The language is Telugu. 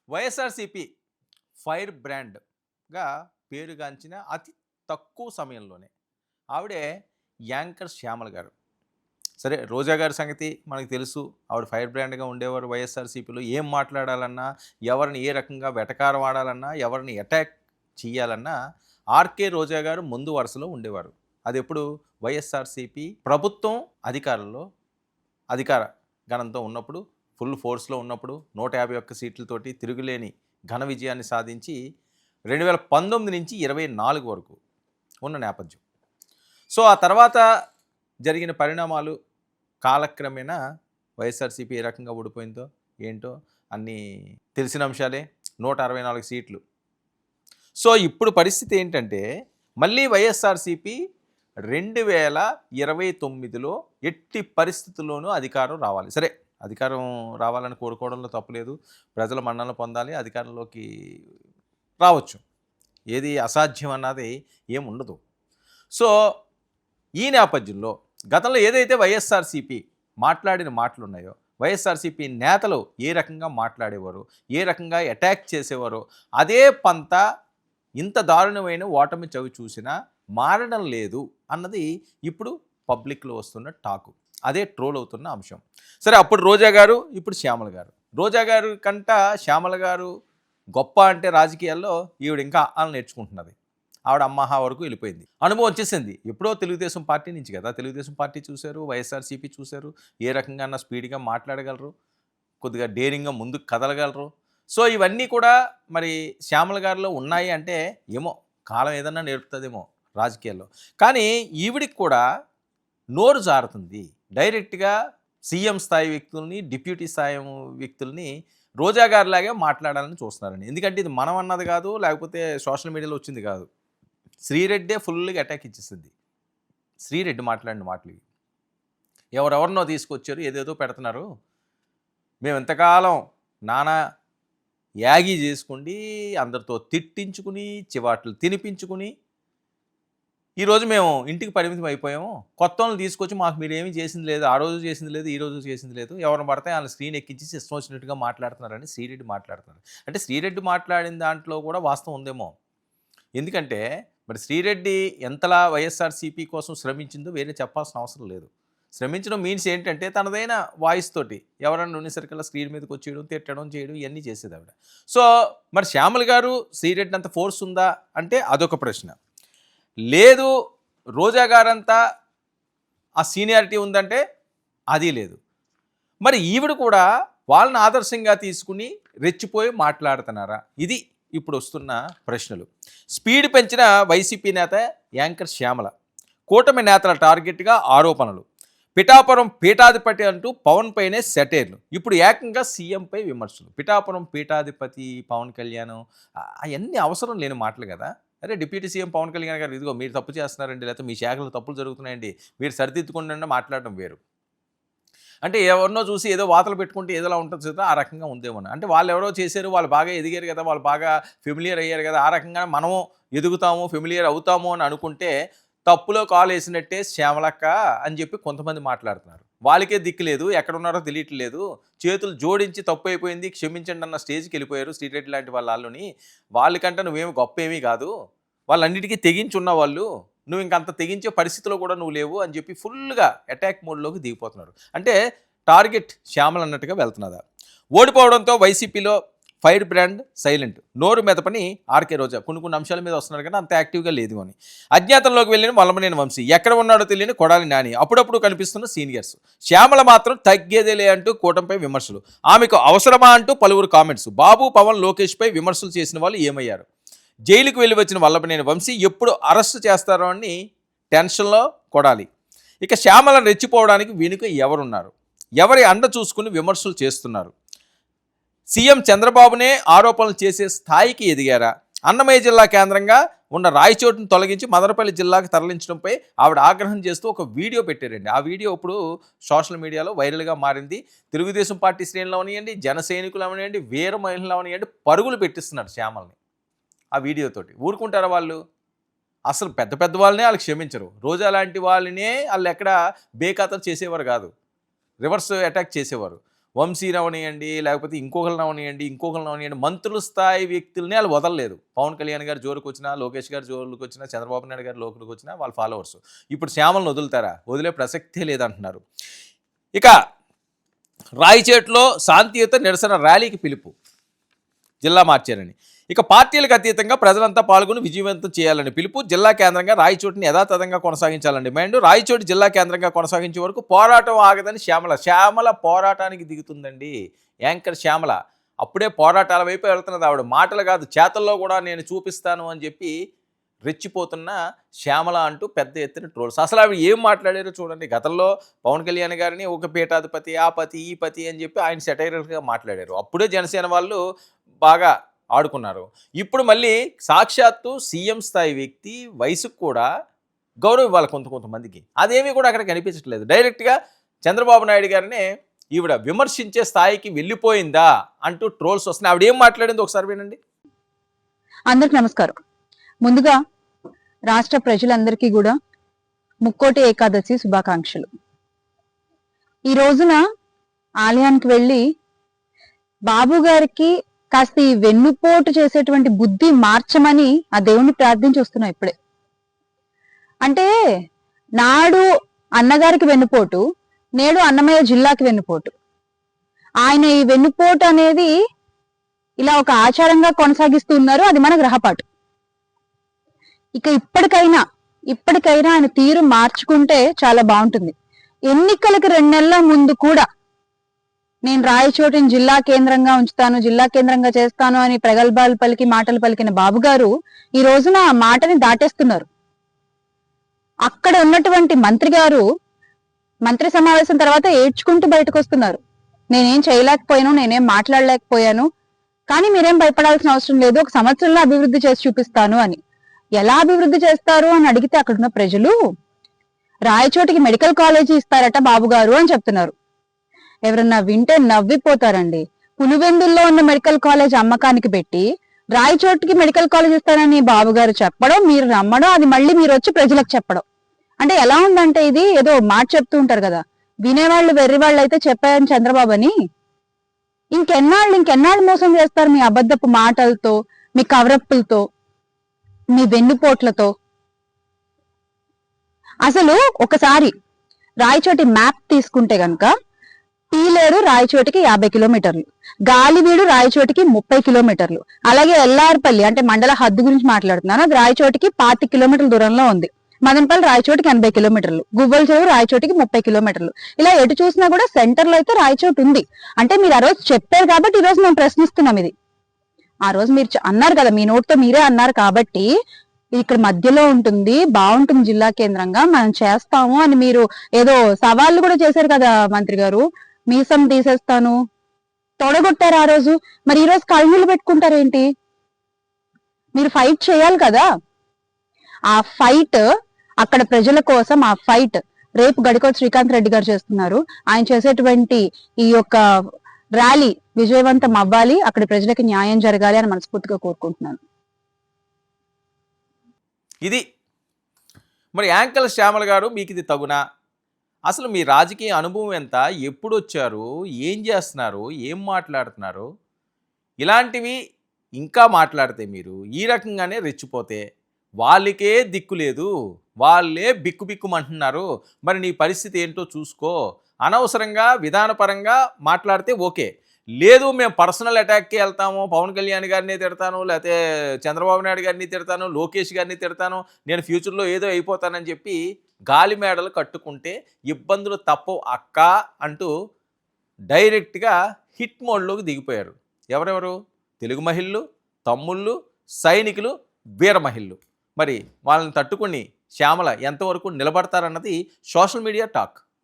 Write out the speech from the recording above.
వైఎస్ఆర్‌సీపీ ఫైర్ బ్రాండ్‌గా పేరుగాంచిన అతి తక్కువ సమయంలోనే ఆవిడే యాంకర్ శ్యామల గారు. సరే రోజా గారి సంగతి మనకు తెలుసు. ఆవిడ ఫైర్ బ్రాండ్‌గా ఉండేవారు వైఎస్ఆర్‌సీపీలో. ఏం మాట్లాడాలన్నా, ఎవరిని ఏ రకంగా వెటకారం ఆడాలన్నా, ఎవరిని అటాక్ చేయాలన్నా ఆర్‌కే రోజా గారు ముందు వరుసలో ఉండేవారు. అదెప్పుడు వైఎస్ఆర్‌సీపీ ప్రభుత్వం అధికారంలో అధికార గణంతో ఉన్నప్పుడు, ఫుల్ ఫోర్స్‌లో ఉన్నప్పుడు 151 సీట్లతోటి తిరుగులేని ఘన విజయాన్ని సాధించి 2019 నుంచి 24 వరకు ఉన్న నేపథ్యం. సో, ఆ తర్వాత జరిగిన పరిణామాలు కాలక్రమేణా వైఎస్ఆర్‌సీపీ ఏ రకంగా ఓడిపోయిందో, ఏంటో అన్నీ తెలిసిన అంశాలే. 164 సీట్లు. సో, ఇప్పుడు పరిస్థితి ఏంటంటే, మళ్ళీ వైఎస్ఆర్‌సీపీ 2029లో ఎట్టి పరిస్థితుల్లోనూ అధికారం రావాలి. సరే, అధికారం రావాలని కోరుకోవడంలో తప్పులేదు. ప్రజల మన్ననలు పొందాలి. అధికారంలోకి రావచ్చు. ఏది అసాధ్యం అన్నది ఏముండదు. సో, ఈ నేపథ్యంలో గతంలో ఏదైతే వైఎస్ఆర్‌సీపీ మాట్లాడిన మాటలున్నాయో, వైఎస్ఆర్‌సీపీ నేతలు ఏ రకంగా మాట్లాడేవారో, ఏ రకంగా అటాక్ చేసేవారో, అదే పంతా ఇంత దారుణమైన ఓటమి చవి చూసినా మారడం లేదు అన్నది ఇప్పుడు పబ్లిక్‌లో వస్తున్న టాకు. అదే ట్రోల్ అవుతున్న అంశం. సరే, అప్పుడు రోజా గారు, ఇప్పుడు శ్యామల గారు. రోజా గారు కంట శ్యామల గారు గొప్ప అంటే రాజకీయాల్లో ఈవిడ ఇంకా ఆళ్ళు నేర్చుకుంటున్నది. ఆవిడ అమ్మాహా వరకు వెళ్ళిపోయింది. అనుభవం వచ్చేసింది. ఎప్పుడో తెలుగుదేశం పార్టీ నుంచి కదా! తెలుగుదేశం పార్టీ చూశారు, వైఎస్ఆర్‌సీపీ చూశారు. ఏ రకంగాన్నా స్పీడ్‌గా మాట్లాడగలరు, కొద్దిగా డేరింగ్‌గా ముందుకు కదలగలరు. సో, ఇవన్నీ కూడా మరి శ్యామల గారిలో ఉన్నాయి అంటే ఏమో కాలం ఏదన్నా నేర్పుతదేమో రాజకీయాల్లో. కానీ ఈవిడికి కూడా నోరు జారుతుంది. డైరెక్ట్‌గా సీఎం స్థాయి వ్యక్తుల్ని, డిప్యూటీ స్థాయి వ్యక్తుల్ని రోజా గారిలాగే మాట్లాడాలని చూస్తున్నారండి. ఎందుకంటే ఇది మనం అన్నది కాదు, లేకపోతే సోషల్ మీడియాలో వచ్చింది కాదు. శ్రీరెడ్డే ఫుల్‌గా అటాక్ ఇచ్చేసింది. శ్రీరెడ్డి మాట్లాడిన మాటలివి. ఎవరెవరినో తీసుకొచ్చారు, ఏదేదో పెడుతున్నారు. మేము ఇంతకాలం నానా యాగి చేసుకుండి, అందరితో తిట్టించుకుని, చివాట్లు తినిపించుకుని, ఈరోజు మేము ఇంటికి పరిమితం అయిపోయాము. కొత్తోళ్ళని తీసుకొచ్చి మాకు మీరేమీ చేసింది లేదు. ఆ రోజు చేసింది లేదు, ఈ రోజు చేసింది లేదు. ఎవరిని పడితే ఆళ్ళని స్క్రీన్ ఎక్కించేసి ఇష్టం వచ్చినట్టుగా మాట్లాడుతున్నారని శ్రీరెడ్డి మాట్లాడుతున్నారు. అంటే శ్రీరెడ్డి మాట్లాడిన దాంట్లో కూడా వాస్తవం ఉందేమో. ఎందుకంటే మరి శ్రీరెడ్డి ఎంతలా వైఎస్ఆర్‌సీపీ కోసం శ్రమించిందో వేరే చెప్పాల్సిన అవసరం లేదు. శ్రమించడం మీన్స్ ఏంటంటే తనదైన వాయిస్ తోటి ఎవరన్నా ఉండేసరికల్లా స్క్రీన్ మీదకి వచ్చేయడం, తిట్టడం, చేయడం ఇయన్నీ చేసేదావిడ. సో, మరి శ్యామల గారు శ్రీరెడ్డి అంత ఫోర్స్ ఉందా అంటే అదొక ప్రశ్న. లేదు, రోజా గారంతా ఆ సీనియారిటీ ఉందంటే అది లేదు. మరి ఈవిడ కూడా వాళ్ళని ఆదర్శంగా తీసుకుని రెచ్చిపోయి మాట్లాడుతున్నారా? ఇది ఇప్పుడు వస్తున్న ప్రశ్నలు. స్పీడ్ పెంచిన వైసీపీ నేత యాంకర్ శ్యామల. కూటమి నేతల టార్గెట్‌గా ఆరోపణలు. పిఠాపురం పీఠాధిపతి అంటూ పవన్ పైనే సెటైర్లు. ఇప్పుడు ఏకంగా సీఎంపై విమర్శలు. పిఠాపురం పీఠాధిపతి పవన్ కళ్యాణ్ అయన్నీ అవసరం లేని మాటలు కదా! అరే డిప్యూటీ సీఎం పవన్ కళ్యాణ్ గారు ఇదిగో మీరు తప్పు చేస్తున్నారండి, లేకపోతే మీ శాఖలో తప్పులు జరుగుతున్నాయండి, మీరు సరిదిద్దుకోండి మాట్లాడడం వేరు. అంటే ఎవరినో చూసి ఏదో వాతలు పెట్టుకుంటే ఏదోలా ఉంటుంది చూద్దా ఆ రకంగా ఉందేమోని. అంటే వాళ్ళెవరో చేశారు, వాళ్ళు బాగా ఎదిగారు కదా, వాళ్ళు బాగా ఫెమిలియర్ అయ్యారు కదా, ఆ రకంగా మనము ఎదుగుతాము, ఫెమిలియర్ అవుతాము అని అనుకుంటే తప్పులో కాలేసినట్టే శ్యామలక్క అని చెప్పి కొంతమంది మాట్లాడుతున్నారు. వాళ్ళకే దిక్కు లేదు, ఎక్కడున్నారో తెలియట్లేదు, చేతులు జోడించి తప్పు అయిపోయింది క్షమించండి అన్న స్టేజ్‌కి వెళ్ళిపోయారు శ్రీరెడ్డి లాంటి వాళ్ళని. వాళ్ళకంటే నువ్వేమి గొప్ప ఏమీ కాదు, వాళ్ళన్నిటికీ తెగించున్న వాళ్ళు, నువ్వు ఇంకంత తెగించే పరిస్థితిలో కూడా నువ్వు లేవు అని చెప్పి ఫుల్‌గా అటాక్ మోడ్‌లోకి దిగిపోతున్నారు. అంటే టార్గెట్ శ్యామల అన్నట్టుగా వెళ్తున్నదా? ఓడిపోవడంతో వైసీపీలో ఫైర్ బ్రాండ్ సైలెంట్. నోరు మెదపని ఆర్కే రోజా. కొన్ని అంశాల మీద వస్తున్నారు కానీ అంత యాక్టివ్‌గా లేదు అని. అజ్ఞాతంలోకి వెళ్ళిన వల్లభనేని వంశీ. ఎక్కడ ఉన్నాడో తెలియని కొడాలి నాని. అప్పుడప్పుడు కనిపిస్తున్న సీనియర్స్. శ్యామల మాత్రం తగ్గేదేలే అంటూ కూటమిపై విమర్శలు. ఆమెకు అవసరమా అంటూ పలువురు కామెంట్స్. బాబు, పవన్, లోకేష్‌పై విమర్శలు చేసిన వాళ్ళు ఏమయ్యారు? జైలుకు వెళ్ళి వచ్చిన వల్లభనేని వంశీ ఎప్పుడు అరెస్ట్ చేస్తారో అని టెన్షన్లో కొడాలి. ఇక శ్యామలను రెచ్చిపోవడానికి వెనుక ఎవరున్నారు? ఎవరి అండ చూసుకుని విమర్శలు చేస్తున్నారు? సీఎం చంద్రబాబునే ఆరోపణలు చేసే స్థాయికి ఎదిగారా? అన్నమయ్య జిల్లా కేంద్రంగా ఉన్న రాయచోటును తొలగించి మదనపల్లి జిల్లాకు తరలించడంపై ఆవిడ ఆగ్రహం చేస్తూ ఒక వీడియో పెట్టారండి. ఆ వీడియో ఇప్పుడు సోషల్ మీడియాలో వైరల్గా మారింది. తెలుగుదేశం పార్టీ శ్రేణులు అవనియండి, జన సైనికులు అవనియండి, వీర మహిళలు అవనియండి పరుగులు పెట్టిస్తున్నారు శ్యామల్ని ఆ వీడియోతోటి. ఊరుకుంటారా వాళ్ళు? అసలు పెద్ద పెద్ద వాళ్ళనే వాళ్ళు క్షమించరు. రోజా లాంటి వాళ్ళనే వాళ్ళు ఎక్కడ బేఖాతరు చేసేవారు కాదు, రివర్స్ అటాక్ చేసేవారు. వంశీని అవనియండి, లేకపోతే ఇంకొకరిని అవనియండి, మంత్రుల స్థాయి వ్యక్తుల్ని వాళ్ళు వదలలేదు. పవన్ కళ్యాణ్ గారు జోలికొచ్చినా, లోకేష్ గారు జోలికొచ్చినా, చంద్రబాబు నాయుడు గారు లోపలికొచ్చినా వాళ్ళ ఫాలోవర్స్. ఇప్పుడు శ్యామలను వదులుతారా? వదిలే ప్రసక్తే లేదంటున్నారు. ఇక రాయచేట్లో శాంతియుత నిరసన ర్యాలీకి పిలుపు, జిల్లా మార్చారని. ఇక పార్టీలకు అతీతంగా ప్రజలంతా పాల్గొని విజయవంతం చేయాలని పిలుపు. జిల్లా కేంద్రంగా రాయచోటిని యథాతథంగా కొనసాగించాలని డిమాండ్. రాయచోటి జిల్లా కేంద్రంగా కొనసాగించే వరకు పోరాటం ఆగదని శ్యామల పోరాటానికి దిగుతుందండి. యాంకర్ శ్యామల అప్పుడే పోరాటాల వైపు వెళ్తున్నది. ఆవిడ మాటలు కాదు, చేతల్లో కూడా నేను చూపిస్తాను అని చెప్పి రెచ్చిపోతున్న శ్యామల అంటూ పెద్ద ఎత్తున ట్రోల్స్. అసలు ఆవిడ ఏం మాట్లాడారో చూడండి. గతంలో పవన్ కళ్యాణ్ గారిని ఒక పీఠాధిపతి, ఆ పతి, ఈ పతి అని చెప్పి ఆయన సెటైరల్గా మాట్లాడారు. అప్పుడే జనసేన వాళ్ళు బాగా ఆడుకున్నారు. ఇప్పుడు మళ్ళీ సాక్షాత్తు సీఎం స్థాయి వ్యక్తి వయసుకు కూడా గౌరవం ఇవ్వాలి కొంతమందికి. అదేమీ కూడా అక్కడ కనిపించట్లేదు. డైరెక్ట్గా చంద్రబాబు నాయుడు గారినే ఈవిడ విమర్శించే స్థాయికి వెళ్ళిపోయిందా అంటూ ట్రోల్స్ వస్తున్నాయి. ఆవిడ ఏం మాట్లాడింది ఒకసారి వినండి. అందరికి నమస్కారం. ముందుగా రాష్ట్ర ప్రజలందరికీ కూడా ముక్కోటి ఏకాదశి శుభాకాంక్షలు. ఈ రోజున ఆలయానికి వెళ్ళి బాబు గారికి కాస్త ఈ వెన్నుపోటు చేసేటువంటి బుద్ధి మార్చమని ఆ దేవుణ్ణి ప్రార్థించి వస్తున్నాం. ఇప్పుడే అంటే నాడు అన్నగారికి వెన్నుపోటు, నేడు అన్నమయ్య జిల్లాకి వెన్నుపోటు. ఆయన ఈ వెన్నుపోటు అనేది ఇలా ఒక ఆచారంగా కొనసాగిస్తూ ఉన్నారు. అది మన గ్రహపాటు. ఇక ఇప్పటికైనా ఆయన తీరు మార్చుకుంటే చాలా బాగుంటుంది. ఎన్నికలకు 2 నెలల ముందు కూడా నేను రాయచోటిని జిల్లా కేంద్రంగా ఉంచుతాను, జిల్లా కేంద్రంగా చేస్తాను అని ప్రగల్భాలు పలికి మాటలు పలికిన బాబు గారు ఈ రోజున ఆ మాటని దాటేస్తున్నారు. అక్కడ ఉన్నటువంటి మంత్రి గారు మంత్రి సమావేశం తర్వాత ఏడ్చుకుంటూ బయటకు వస్తున్నారు. నేనేం చేయలేకపోయాను, నేనేం మాట్లాడలేకపోయాను, కానీ మీరేం భయపడాల్సిన అవసరం లేదు, 1 సంవత్సరంలో అభివృద్ధి చేసి చూపిస్తాను అని. ఎలా అభివృద్ధి చేస్తారు అని అడిగితే అక్కడున్న ప్రజలు రాయచోటికి మెడికల్ కాలేజీ ఇస్తారట బాబు గారు అని చెప్తున్నారు. ఎవరన్నా వింటే నవ్విపోతారండి. పులివెందుల్లో ఉన్న మెడికల్ కాలేజ్ అమ్మకానికి పెట్టి రాయచోటికి మెడికల్ కాలేజ్ ఇస్తారని బాబు గారు చెప్పడం, మీరు నమ్మడం, అది మళ్ళీ మీరు వచ్చి ప్రజలకు చెప్పడం. అంటే ఎలా ఉందంటే ఇది ఏదో మాట చెప్తూ ఉంటారు కదా, వినేవాళ్ళు వెర్రివాళ్ళు అయితే చెప్పారని చంద్రబాబు అని. ఇంకెన్నాళ్ళు మోసం చేస్తారు మీ అబద్ధపు మాటలతో, మీ కవరప్పులతో, మీ వెన్నుపోట్లతో. అసలు ఒకసారి రాయచోటి మ్యాప్ తీసుకుంటే గనక పీలేరు రాయచోటికి 50 కిలోమీటర్లు, గాలివీడు రాయచోటికి 30 కిలోమీటర్లు, అలాగే ఎల్లార్పల్లి అంటే మండల హద్దు గురించి మాట్లాడుతున్నాను, అది రాయచోటికి 25 కిలోమీటర్ల దూరంలో ఉంది. మదనపల్లి రాయచోటికి 80 కిలోమీటర్లు, గువ్వల చెరువు రాయచోటికి 30 కిలోమీటర్లు. ఇలా ఎటు చూసినా కూడా సెంటర్ లో అయితే రాయచోటి ఉంది. అంటే మీరు ఆ రోజు చెప్పారు కాబట్టి ఈ రోజు మేము ప్రశ్నిస్తున్నాం. ఇది ఆ రోజు మీరు అన్నారు కదా, మీ నోటితో మీరే అన్నారు కాబట్టి ఇక్కడ మధ్యలో ఉంటుంది, బాగుంటుంది జిల్లా కేంద్రంగా, మనం చేస్తాము అని మీరు ఏదో సవాళ్ళు కూడా చేశారు కదా మంత్రి గారు. మీసం తీసేస్తాను తొడగొట్టారు ఆ రోజు. మరి ఈ రోజు కళ్ళనీళ్ళు పెట్టుకుంటారేంటి? మీరు ఫైట్ చేయాలి కదా. ఆ ఫైట్ అక్కడ ప్రజల కోసం, ఆ ఫైట్ రేపు గడికోట శ్రీకాంత్ రెడ్డి గారు చేస్తున్నారు. ఆయన చేసేటువంటి ఈ యొక్క ర్యాలీ విజయవంతం అవ్వాలి, అక్కడి ప్రజలకి న్యాయం జరగాలి అని మనస్ఫూర్తిగా కోరుకుంటున్నాను. ఇది మరి యాంకర్ శ్యామల గారు, మీకు ఇది తగునా? అసలు మీ రాజకీయ అనుభవం ఎంత? ఎప్పుడు వచ్చారు? ఏం చేస్తున్నారు? ఏం మాట్లాడుతున్నారు? ఇలాంటివి ఇంకా మాట్లాడితే మీరు ఈ రకంగానే రెచ్చిపోతే వాళ్ళకే దిక్కు లేదు, వాళ్ళే బిక్కుబిక్కుమంటున్నారు. మరి నీ పరిస్థితి ఏంటో చూసుకో. అనవసరంగా విధానపరంగా మాట్లాడితే ఓకే, లేదు మేము పర్సనల్ అటాక్కి వెళ్తాము, పవన్ కళ్యాణ్ గారిని తిడతాను, లేకపోతే చంద్రబాబు నాయుడు గారిని తిడతాను, లోకేష్ గారిని తిడతాను, నేను ఫ్యూచర్లో ఏదో అయిపోతానని చెప్పి గాలి మేడలు కట్టుకుంటే ఇబ్బందులు తప్పవు అక్క అంటూ డైరెక్ట్గా హిట్ మోడ్లోకి దిగిపోయారు. ఎవరెవరు? తెలుగు మహిళలు, తమ్ముళ్ళు, సైనికులు, వీర మహిళలు. మరి వాళ్ళని తట్టుకుని శ్యామల ఎంతవరకు నిలబడతారన్నది సోషల్ మీడియా టాక్.